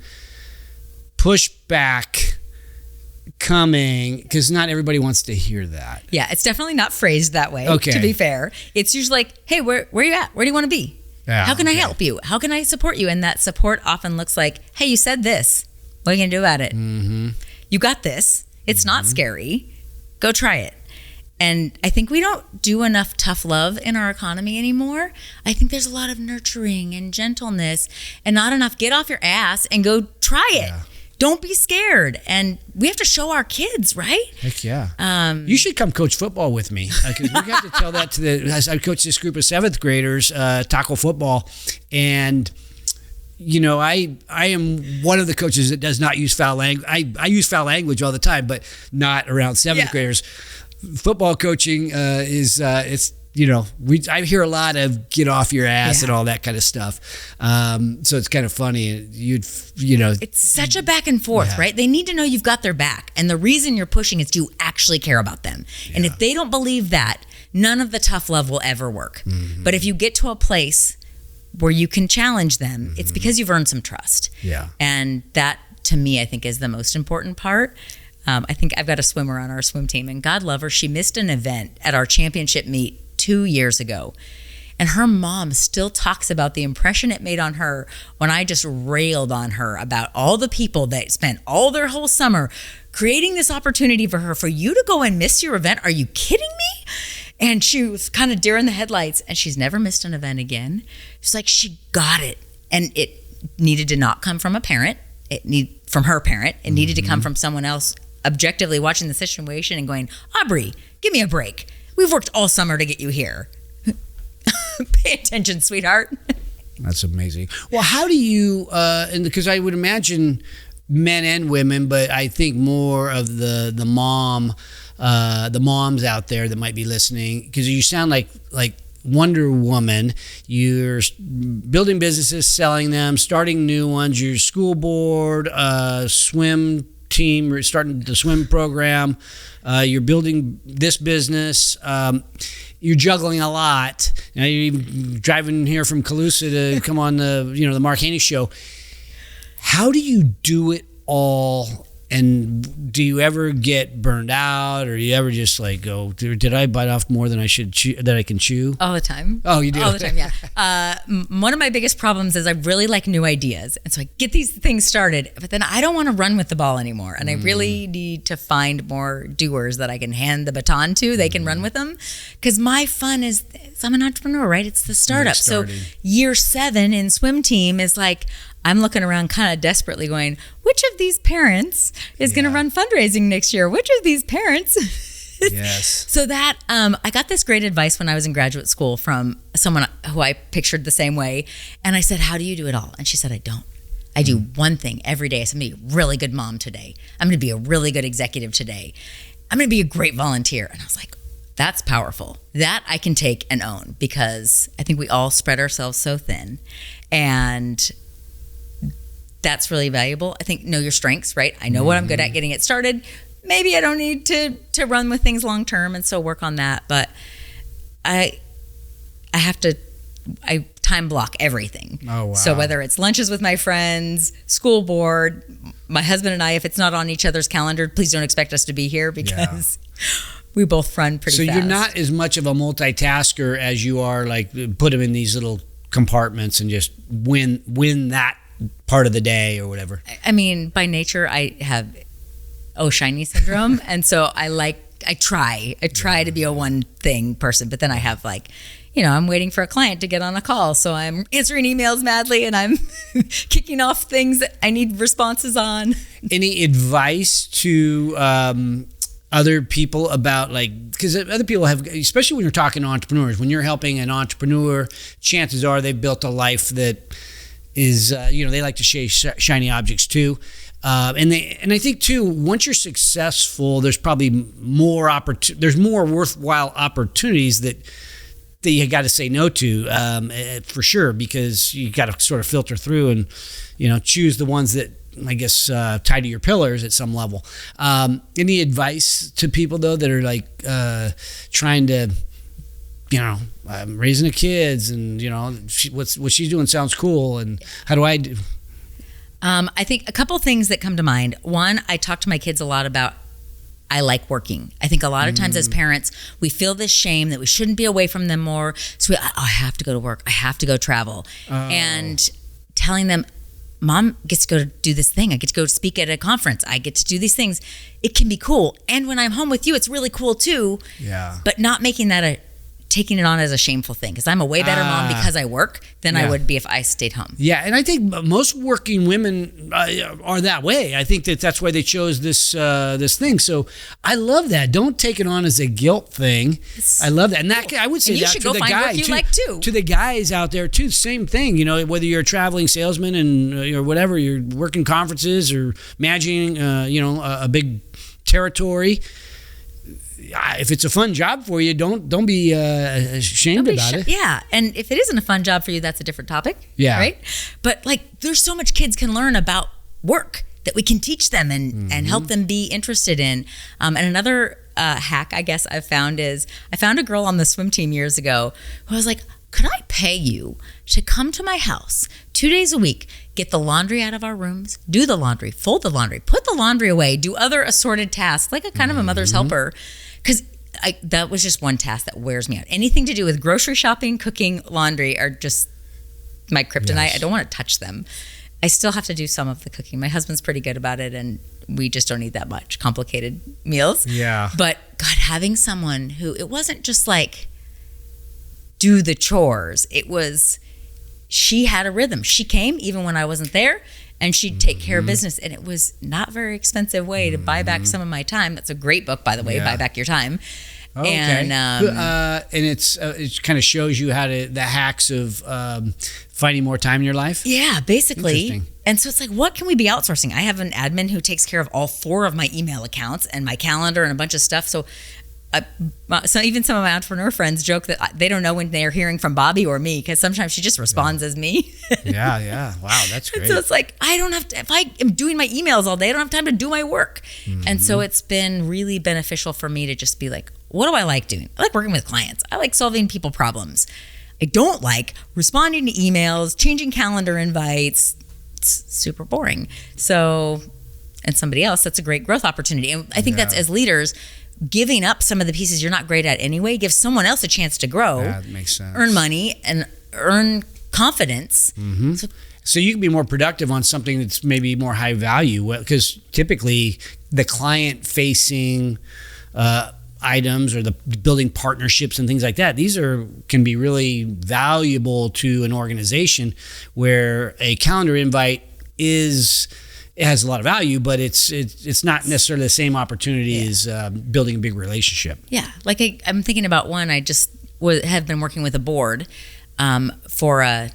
pushback coming, because not everybody wants to hear that. Yeah, it's definitely not phrased that way, to be fair. It's usually like, hey, where are you at? Where do you want to be? Yeah, how can I help you? How can I support you? And that support often looks like, hey, you said this. What are you going to do about it? Mm-hmm. You got this. It's not scary. Go try it. And I think we don't do enough tough love in our economy anymore. I think there's a lot of nurturing and gentleness and not enough get off your ass and go try it. Yeah. Don't be scared. And we have to show our kids, right? Heck yeah. You should come coach football with me. Because we got to tell that I coach this group of 7th graders, tackle football. And, I am one of the coaches that does not use foul language. I use foul language all the time, but not around 7th graders. Football coaching is I hear a lot of get off your ass and all that kind of stuff. So it's kind of funny. It's such a back and forth, right? They need to know you've got their back. And the reason you're pushing is to actually care about them. Yeah. And if they don't believe that, none of the tough love will ever work. Mm-hmm. But if you get to a place where you can challenge them, it's because you've earned some trust. Yeah. And that, to me, I think is the most important part. I think I've got a swimmer on our swim team, and God love her, she missed an event at our championship meet 2 years ago. And her mom still talks about the impression it made on her when I just railed on her about all the people that spent all their whole summer creating this opportunity for her, for you to go and miss your event. Are you kidding me? And she was kind of deer in the headlights, and she's never missed an event again. She's like, she got it. And it needed to not come from a parent. From her parent. It needed to come from someone else objectively watching the situation and going, Aubrey, give me a break. We've worked all summer to get you here. Pay attention, sweetheart. That's amazing. Well, how do you, and because I would imagine men and women, but I think more of the moms out there that might be listening, because you sound like Wonder Woman. You're building businesses, selling them, starting new ones. You're school board, swim team, starting the swim program. You're building this business. You're juggling a lot. You're even driving here from Calusa to come on the Mark Haney show. How do you do it all? And do you ever get burned out, or you ever just like go, did I bite off more than I should that I can chew? All the time. Oh, you do? All the time, yeah. One of my biggest problems is I really like new ideas. And so I get these things started, but then I don't want to run with the ball anymore. And I really need to find more doers that I can hand the baton to. They can run with them. Because my fun is, I'm an entrepreneur, right? It's the startup. So year 7 in swim team is like, I'm looking around kind of desperately going, which of these parents is going to run fundraising next year? Which of these parents? Yes. So that, I got this great advice when I was in graduate school from someone who I pictured the same way. And I said, how do you do it all? And she said, I don't. I do one thing every day. I'm going to be a really good mom today. I'm going to be a really good executive today. I'm going to be a great volunteer. And I was like, that's powerful. That I can take and own, because I think we all spread ourselves so thin. And that's really valuable. I think know your strengths, right? I know what I'm good at, getting it started. Maybe I don't need to run with things long term, and so work on that. But I time block everything. Oh, wow. So whether it's lunches with my friends, school board, my husband and I, if it's not on each other's calendar, please don't expect us to be here, because we both run pretty fast. So you're not as much of a multitasker as you are like put them in these little compartments and just win that part of the day or whatever. I mean, by nature, I have shiny syndrome. And so I try to be a one thing person, but then I have I'm waiting for a client to get on a call. So I'm answering emails madly, and I'm kicking off things that I need responses on. Any advice to other people about, because other people have, especially when you're talking to entrepreneurs, when you're helping an entrepreneur, chances are they've built a life that is, they like to chase shiny objects too. And I think too, once you're successful, there's probably more there's more worthwhile opportunities that you got to say no to, for sure, because you got to sort of filter through and, choose the ones that, I guess, tie to your pillars at some level. Any advice to people though that are trying to, raising the kids, and what she's doing sounds cool, and how do I do? I think a couple things that come to mind. One, I talk to my kids a lot about, I like working. I think a lot of times as parents, we feel this shame that we shouldn't be away from them more. So I have to go to work. I have to go travel. And telling them, Mom gets to go do this thing. I get to go speak at a conference. I get to do these things. It can be cool. And when I'm home with you, it's really cool too. Yeah. But not making that taking it on as a shameful thing, because I'm a way better mom because I work than I would be if I stayed home. Yeah, and I think most working women are that way. I think that's why they chose this thing. So I love that. Don't take it on as a guilt thing. I love that, and that I would say and you that should to go the find guy work you too, like too. To the guys out there too. Same thing. You know, whether you're a traveling salesman and or whatever, you're working conferences or managing a big territory. If it's a fun job for you, don't be ashamed about it. Yeah, and if it isn't a fun job for you, that's a different topic. Yeah, right. But like, there's so much kids can learn about work that we can teach them and help them be interested in. And another hack, I guess, I've found is I found a girl on the swim team years ago who was like, "Could I pay you to come to my house 2 days a week, get the laundry out of our rooms, do the laundry, fold the laundry, put the laundry away, do other assorted tasks, like a kind of a mother's helper?" Because that was just one task that wears me out. Anything to do with grocery shopping, cooking, laundry are just my kryptonite. Yes. I don't want to touch them. I still have to do some of the cooking. My husband's pretty good about it, and we just don't eat that much complicated meals. Yeah. But God, having someone who, it wasn't just like do the chores. It was, she had a rhythm. She came even when I wasn't there, and she'd take care of business. And it was not very expensive way to buy back some of my time. That's a great book, by the way, Buy Back Your Time. Okay. And it kind of shows you the hacks of finding more time in your life. Yeah, basically. Interesting. And so it's like, what can we be outsourcing? I have an admin who takes care of all 4 of my email accounts and my calendar and a bunch of stuff. So even some of my entrepreneur friends joke that they don't know when they're hearing from Bobby or me, because sometimes she just responds as me. Yeah. Wow, that's great. So it's like, I don't have to, if I am doing my emails all day, I don't have time to do my work. And so it's been really beneficial for me to just be like, what do I like doing? I like working with clients. I like solving people problems. I don't like responding to emails, changing calendar invites. It's super boring. So, and somebody else, that's a great growth opportunity. And I think that's, as leaders, giving up some of the pieces you're not great at anyway gives someone else a chance to grow. Yeah, that makes sense. Earn money and earn confidence. So you can be more productive on something that's maybe more high value, because typically the client-facing items or the building partnerships and things like that, these can be really valuable to an organization, where a calendar invite it has a lot of value, but it's not necessarily the same opportunity as building a big relationship. Yeah, like I'm thinking about one. I just have been working with a board for they're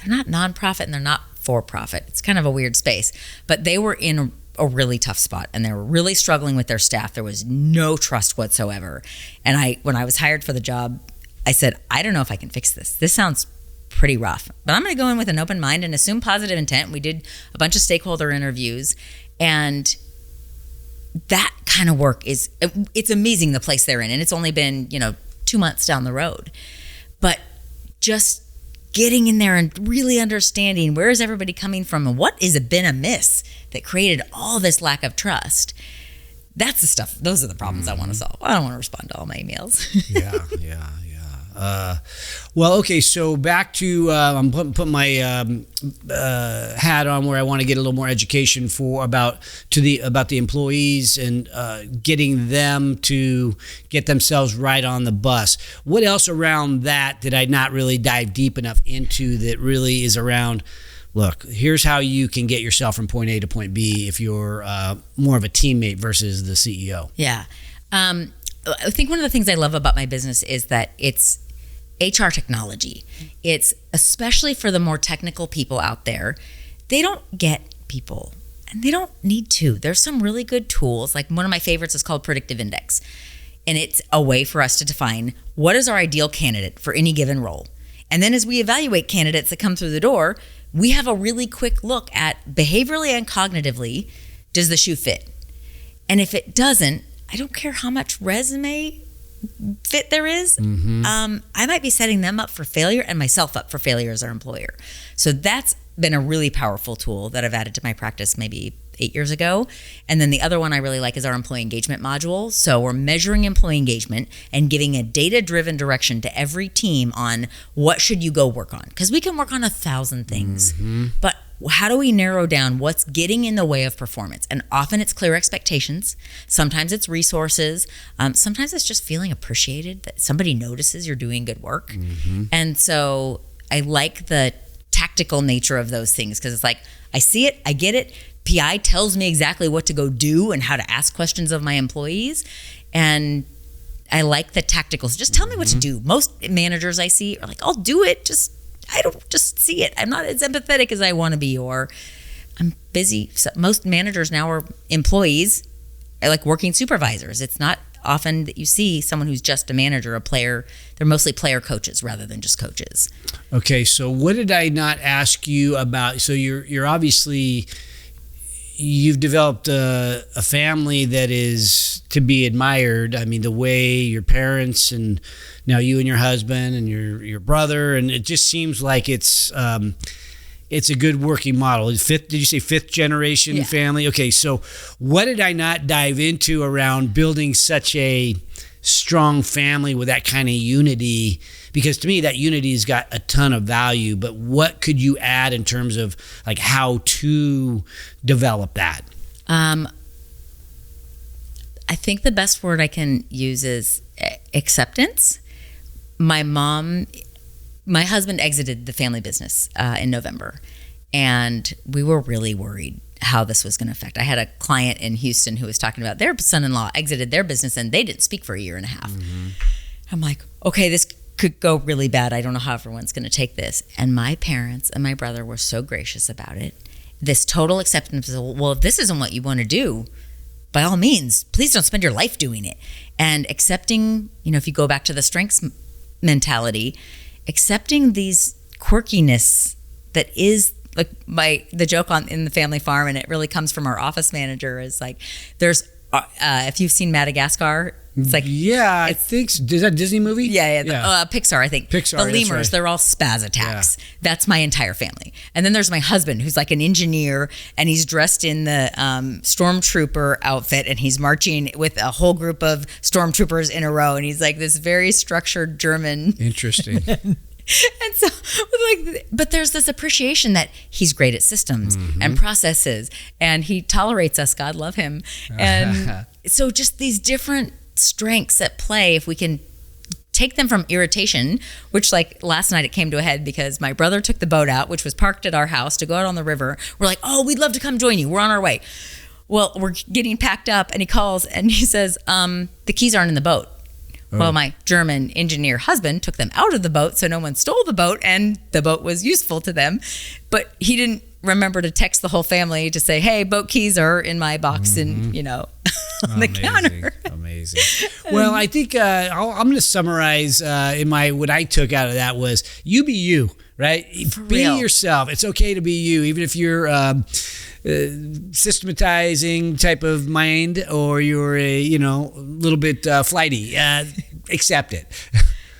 not nonprofit and they're not for profit. It's kind of a weird space, but they were in a really tough spot and they were really struggling with their staff. There was no trust whatsoever. And when I was hired for the job, I said, I don't know if I can fix this. This sounds pretty rough, but I'm going to go in with an open mind and assume positive intent. We did a bunch of stakeholder interviews, and that kind of work it's amazing, the place they're in. And it's only been, 2 months down the road, but just getting in there and really understanding where is everybody coming from and what has been amiss that created all this lack of trust. That's the stuff. Those are the problems I want to solve. I don't want to respond to all my emails. Yeah. Well, okay, so back to I'm putting my hat on where I want to get a little more education about the employees and getting them to get themselves right on the bus. What else around that did I not really dive deep enough into that really is around, look, here's how you can get yourself from point A to point B if you're more of a teammate versus the CEO? Yeah. I think one of the things I love about my business is that it's HR technology. It's especially for the more technical people out there. They don't get people, and they don't need to. There's some really good tools. Like, one of my favorites is called Predictive Index. And it's a way for us to define what is our ideal candidate for any given role. And then as we evaluate candidates that come through the door, we have a really quick look at behaviorally and cognitively, does the shoe fit? And if it doesn't, I don't care how much resume fit there is. I might be setting them up for failure and myself up for failure as our employer. So that's been a really powerful tool that I've added to my practice maybe 8 years ago. And then the other one I really like is our employee engagement module. So we're measuring employee engagement and giving a data-driven direction to every team on what should you go work on. Because we can work on 1,000 things, but how do we narrow down what's getting in the way of performance? And often it's clear expectations. Sometimes it's resources. Sometimes it's just feeling appreciated, that somebody notices you're doing good work. Mm-hmm. And so I like the tactical nature of those things, because it's like, I see it, I get it. PI tells me exactly what to go do and how to ask questions of my employees. And I like the tacticals. Just tell me what to do. Most managers I see are like, I'll do it. I don't just see it. I'm not as empathetic as I want to be, or I'm busy. So most managers now are employees, like working supervisors. It's not often that you see someone who's just a manager, a player. They're mostly player coaches rather than just coaches. Okay, so what did I not ask you about? So you're obviously, you've developed a family that is to be admired. I mean, the way your parents and now you and your husband and your brother, and it just seems like it's a good working model. Did you say fifth generation family? Okay, so what did I not dive into around building such a strong family with that kind of unity? Because to me, that unity has got a ton of value, but what could you add in terms of like how to develop that? I think the best word I can use is acceptance. My husband exited the family business in November, and we were really worried how this was going to affect. I had a client in Houston who was talking about their son-in-law exited their business and they didn't speak for a year and a half. Mm-hmm. I'm like, okay, this could go really bad. I don't know how everyone's going to take this. And my parents and my brother were so gracious about it. This total acceptance of, well, if this isn't what you want to do, by all means, please don't spend your life doing it. And accepting, if you go back to the strengths mentality, accepting these quirkiness that is like the joke in the family farm, and it really comes from our office manager, is like, there's if you've seen Madagascar, it's like, I think is that a Disney movie? Pixar, I think. Pixar, the lemurs, right. They're all spaz attacks. That's my entire family. And then there's my husband, who's like an engineer, and he's dressed in the stormtrooper outfit, and he's marching with a whole group of stormtroopers in a row, and he's like this very structured German. Interesting. And so, but there's this appreciation that he's great at systems and processes, and he tolerates us. God love him. And so just these different strengths at play, if we can take them from irritation, which like last night it came to a head because my brother took the boat out, which was parked at our house, to go out on the river. We're like, oh, we'd love to come join you. We're on our way. Well, we're getting packed up, and he calls and he says, the keys aren't in the boat. Well, my German engineer husband took them out of the boat so no one stole the boat, and the boat was useful to them. But he didn't remember to text the whole family to say, hey, boat keys are in my box and, on the counter. Amazing. Well, I think I'm going to summarize what I took out of that was you be you, right? Be yourself. It's okay to be you, even if you're systematizing type of mind, or you're a little bit flighty. Accept it.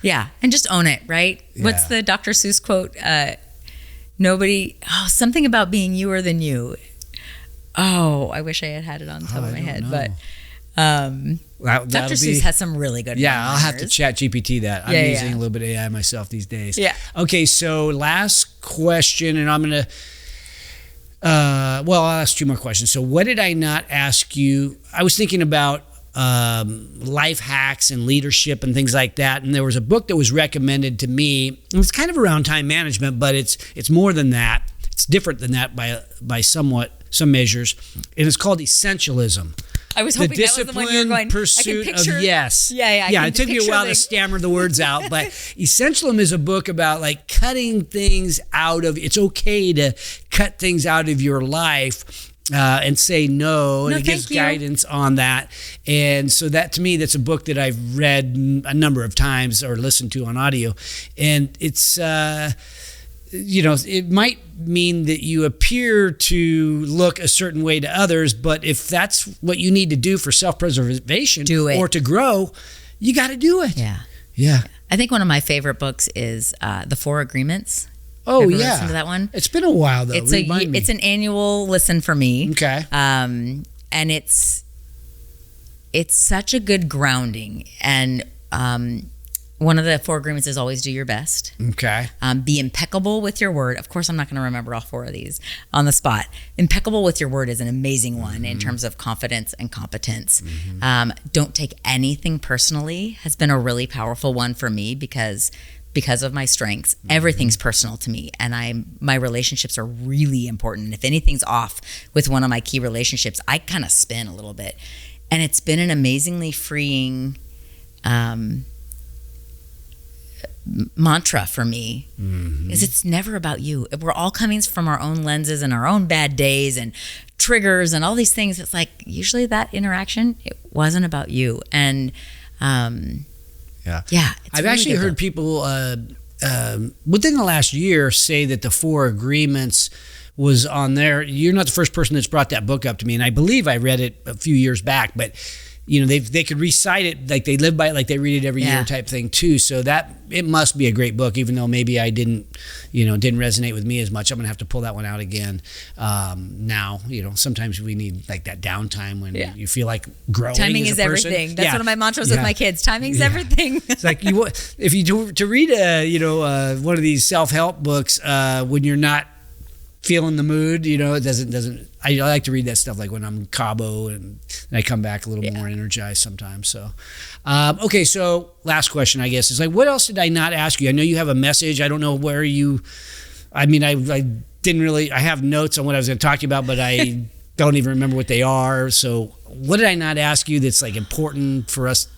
Yeah, and just own it, right? Yeah. What's the Dr. Seuss quote? Something about being youer than you. Oh, I wish I had it on the top of my head, but Dr. Seuss has some really good. Yeah, I'll have to chat GPT that. I'm using a little bit of AI myself these days. Yeah. Okay, so last question, and I'm gonna. I'll ask two more questions. So what did I not ask you? I was thinking about life hacks and leadership and things like that. And there was a book that was recommended to me. It was kind of around time management, but it's more than that. It's different than that by some measures. And it's called Essentialism. I was hoping that was the one you were going. Pursuit of yes. Yeah. It took me a while to stammer the words out, but Essentialism is a book about like cutting things out of. It's okay to cut things out of your life and say no, and it gives guidance on that. And so that, to me, that's a book that I've read a number of times or listened to on audio, and it's. It might mean that you appear to look a certain way to others, but if that's what you need to do for self-preservation or to grow, you got to do it. Yeah. I think one of my favorite books is The Four Agreements. Oh, yeah. Listen to that one? It's been a while, though. It's an annual listen for me. Okay. And it's such a good grounding. And One of the 4 agreements is always do your best. Okay. Be impeccable with your word. Of course, I'm not going to remember all 4 of these on the spot. Impeccable with your word is an amazing one in terms of confidence and competence. Don't take anything personally has been a really powerful one for me because of my strengths. Everything's personal to me, and my relationships are really important. If anything's off with one of my key relationships, I kind of spin a little bit. And it's been an amazingly freeing mantra for me, is it's never about you. We're all coming from our own lenses and our own bad days and triggers and all these things. It's like usually that interaction, it wasn't about you. And I've actually heard people within the last year say that the 4 agreements was on there. You're not the first person that's brought that book up to me, and I believe I read it a few years back, but they could recite it like they live by it, like they read it every year type thing too. So that it must be a great book, even though maybe I didn't resonate with me as much. I'm gonna have to pull that one out again. Now, sometimes we need like that downtime when you feel like growing. Timing as is a person. everything. That's one of my mantras with my kids. Timing's everything. It's like if you do to read one of these self-help books when you're not feeling the mood, it doesn't. I like to read that stuff like when I'm in Cabo and I come back a little more energized sometimes. So, okay. So last question, I guess, is like, what else did I not ask you? I know you have a message. I don't know where I didn't really, I have notes on what I was going to talk to you about, but I don't even remember what they are. So what did I not ask you that's like important for us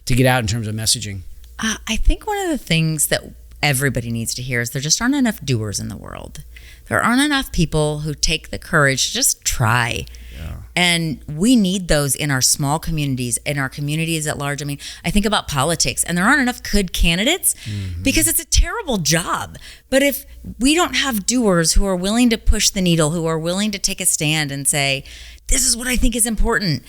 to get out in terms of messaging? I think one of the things that everybody needs to hear is there just aren't enough doers in the world. There aren't enough people who take the courage to just try. Yeah. And we need those in our small communities, in our communities at large. I mean, I think about politics, and there aren't enough good candidates because it's a terrible job. But if we don't have doers who are willing to push the needle, who are willing to take a stand and say, this is what I think is important,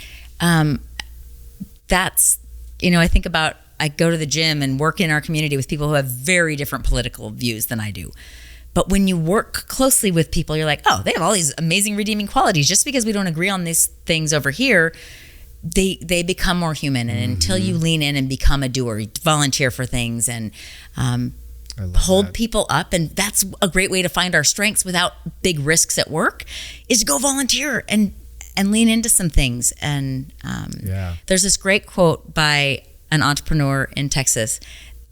that's, I think about, I go to the gym and work in our community with people who have very different political views than I do. But when you work closely with people, you're like, oh, they have all these amazing redeeming qualities. Just because we don't agree on these things over here, they become more human. And until you lean in and become a doer, you volunteer for things and hold people up. And that's a great way to find our strengths without big risks at work, is to go volunteer and lean into some things. And there's this great quote by an entrepreneur in Texas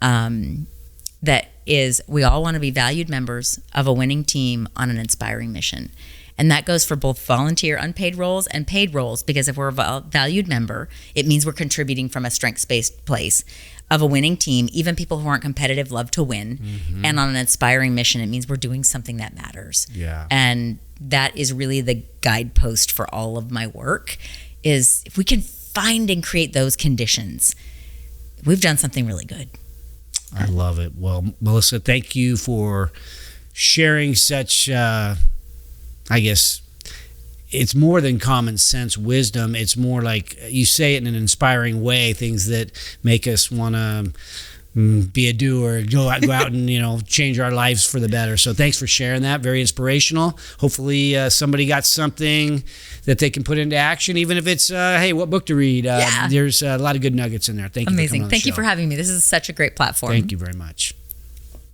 that is, we all want to be valued members of a winning team on an inspiring mission. And that goes for both volunteer unpaid roles and paid roles, because if we're a valued member, it means we're contributing from a strengths-based place of a winning team. Even people who aren't competitive love to win. And on an inspiring mission, it means we're doing something that matters. Yeah. And that is really the guidepost for all of my work, is if we can find and create those conditions, we've done something really good. I love it. Well, Melissa, thank you for sharing such, I guess, it's more than common sense wisdom. It's more like you say it in an inspiring way, things that make us want to be a doer, go out and, change our lives for the better. So thanks for sharing that. Very inspirational. Hopefully somebody got something that they can put into action, even if it's, hey, what book to read? There's a lot of good nuggets in there. Thank you. Amazing. Thank you for having me. This is such a great platform. Thank you very much.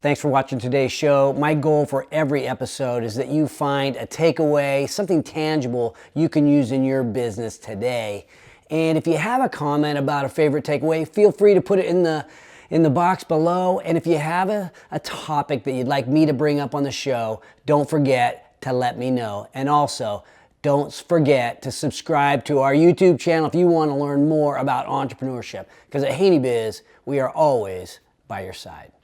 Thanks for watching today's show. My goal for every episode is that you find a takeaway, something tangible you can use in your business today. And if you have a comment about a favorite takeaway, feel free to put it in the box below. And if you have a topic that you'd like me to bring up on the show, don't forget to let me know. And also, don't forget to subscribe to our YouTube channel if you want to learn more about entrepreneurship. Because at Haney Biz, we are always by your side.